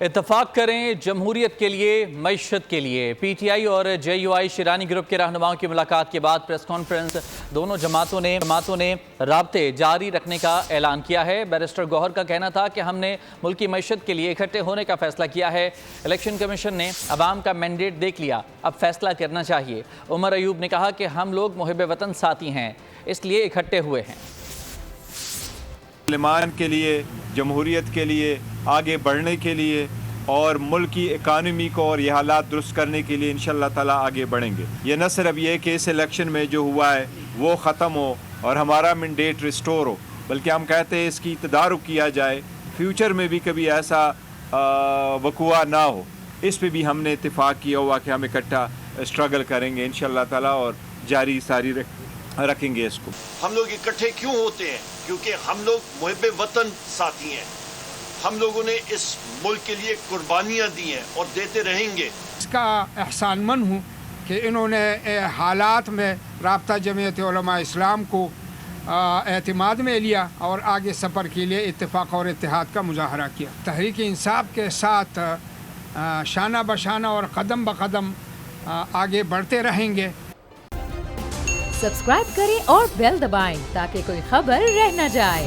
اتفاق کریں جمہوریت کے لیے، معیشت کے لیے۔ پی ٹی آئی اور جے یو آئی شیرانی گروپ کے رہنماؤں کی ملاقات کے بعد پریس کانفرنس دونوں جماعتوں نے رابطے جاری رکھنے کا اعلان کیا ہے۔ بیرسٹر گوہر کا کہنا تھا کہ ہم نے ملکی معیشت کے لیے اکٹھے ہونے کا فیصلہ کیا ہے۔ الیکشن کمیشن نے عوام کا مینڈیٹ دیکھ لیا، اب فیصلہ کرنا چاہیے۔ عمر ایوب نے کہا کہ ہم لوگ محب وطن ساتھی ہیں، اس لیے اکٹھے ہوئے ہیں۔ مسلمان کے لیے، جمہوریت کے لیے، آگے بڑھنے کے لیے اور ملک کی اکانومی کو اور یہ حالات درست کرنے کے لیے انشاءاللہ تعالیٰ آگے بڑھیں گے۔ یہ نہ صرف یہ کہ اس الیکشن میں جو ہوا ہے وہ ختم ہو اور ہمارا مینڈیٹ ریسٹور ہو، بلکہ ہم کہتے ہیں اس کی تدارک کیا جائے، فیوچر میں بھی کبھی ایسا وقوع نہ ہو۔ اس پہ بھی ہم نے اتفاق کیا ہوا کہ ہم اکٹھا اسٹرگل کریں گے انشاءاللہ تعالیٰ اور جاری ساری رکھیں گے اس کو۔ ہم لوگ اکٹھے کیوں ہوتے ہیں؟ کیونکہ ہم لوگ محب وطن ساتھی ہیں۔ ہم لوگوں نے اس ملک کے لیے قربانیاں دی ہیں اور دیتے رہیں گے۔ اس کا احسان مند ہوں کہ انہوں نے حالات میں رابطہ جمعیت علماء اسلام کو اعتماد میں لیا اور آگے سفر کے لیے اتفاق اور اتحاد کا مظاہرہ کیا۔ تحریک انصاف کے ساتھ شانہ بشانہ اور قدم بقدم آگے بڑھتے رہیں گے۔ سبسکرائب کریں اور بیل دبائیں تاکہ کوئی خبر رہ نہ جائے۔